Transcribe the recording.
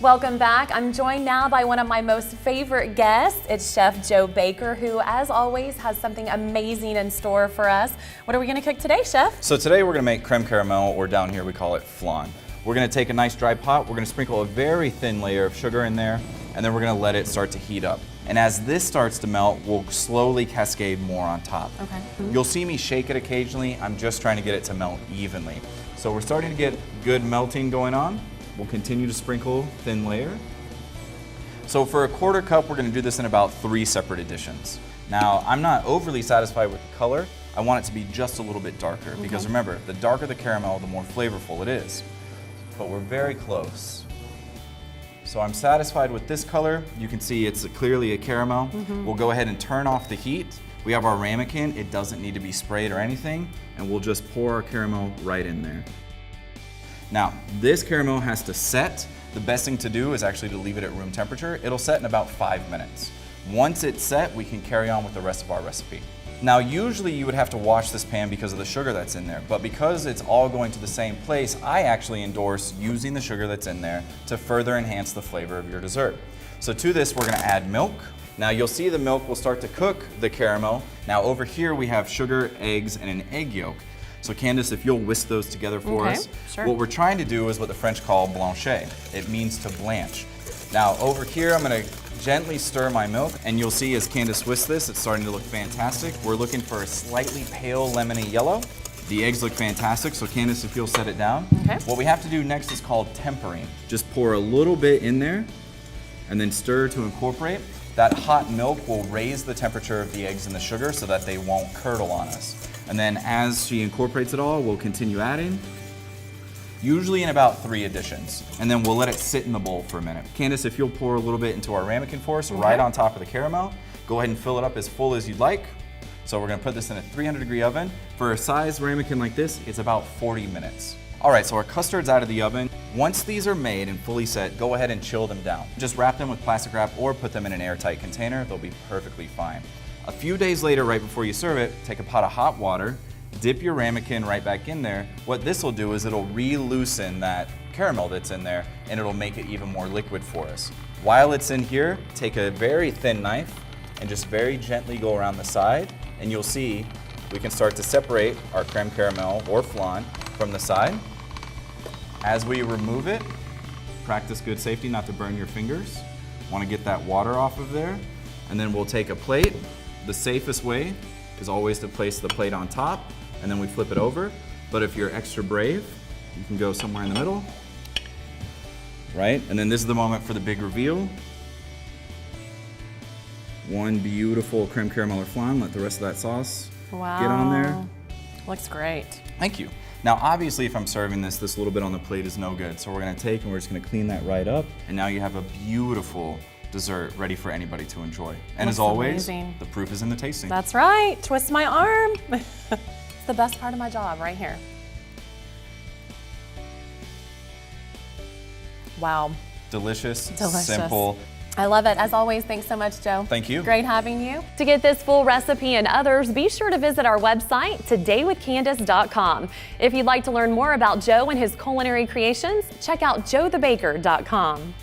Welcome back. I'm joined now by one of my most favorite guests. It's Chef Joe Baker, who, as always, has something amazing in store for us. What are we gonna cook today, Chef? So today we're gonna make creme caramel, or down here we call it flan. We're gonna take a nice dry pot, we're gonna sprinkle a very thin layer of sugar in there, and then we're gonna let it start to heat up. And as this starts to melt, we'll slowly cascade more on top. Okay. You'll see me shake it occasionally. I'm just trying to get it to melt evenly. So we're starting to get good melting going on. We'll continue to sprinkle thin layer. So for a quarter cup, we're gonna do this in about 3 separate additions. Now, I'm not overly satisfied with the color. I want it to be just a little bit darker, because remember, the darker the caramel, the more flavorful it is. But we're very close. So I'm satisfied with this color. You can see it's clearly a caramel. We'll go ahead and turn off the heat. We have our ramekin. It doesn't need to be sprayed or anything, and we'll just pour our caramel right in there. Now, this caramel has to set. The best thing to do is actually to leave it at room temperature. It'll set in about 5 minutes. Once it's set, we can carry on with the rest of our recipe. Now, usually you would have to wash this pan because of the sugar that's in there, but because it's all going to the same place, I actually endorse using the sugar that's in there to further enhance the flavor of your dessert. So to this, we're gonna add milk. Now you'll see the milk will start to cook the caramel. Now over here we have sugar, eggs, and an egg yolk. So Kandace, if you'll whisk those together for us. Sure. What we're trying to do is what the French call blancher. It means to blanch. Now over here, I'm gonna gently stir my milk, and you'll see as Kandace whisks this, it's starting to look fantastic. We're looking for a slightly pale lemony yellow. The eggs look fantastic, so Kandace, if you'll set it down. Okay. What we have to do next is called tempering. Just pour a little bit in there, and then stir to incorporate. That hot milk will raise the temperature of the eggs and the sugar so that they won't curdle on us. And then as she incorporates it all, we'll continue adding, usually in about 3 additions. And then we'll let it sit in the bowl for a minute. Kandace, if you'll pour a little bit into our ramekin for us, right on top of the caramel, go ahead and fill it up as full as you'd like. So we're gonna put this in a 300-degree oven. For a size ramekin like this, it's about 40 minutes. All right, so our custard's out of the oven. Once these are made and fully set, go ahead and chill them down. Just wrap them with plastic wrap or put them in an airtight container. They'll be perfectly fine. A few days later, right before you serve it, take a pot of hot water, dip your ramekin right back in there. What this will do is it'll re-loosen that caramel that's in there, and it'll make it even more liquid for us. While it's in here, take a very thin knife and just very gently go around the side, and you'll see we can start to separate our creme caramel or flan from the side. As we remove it, practice good safety not to burn your fingers. Want to get that water off of there, and then we'll take a plate. The safest way is always to place the plate on top, and then we flip it over. But if you're extra brave, you can go somewhere in the middle, right? And then this is the moment for the big reveal. One beautiful creme caramel or flan. Let the rest of that sauce get on there. Looks great. Thank you. Now, obviously, if I'm serving this little bit on the plate is no good. So we're gonna take and we're just gonna clean that right up. And now you have a beautiful dessert ready for anybody to enjoy. And Looks as always, amazing. the proof is in the tasting. That's right. Twist my arm. It's the best part of my job right here. Wow. Delicious, Delicious. simple. I love it. As always, thanks so much, Joe. Thank you. Great having you. To get this full recipe and others, be sure to visit our website, todaywithkandace.com. If you'd like to learn more about Joe and his culinary creations, check out joethebaker.com.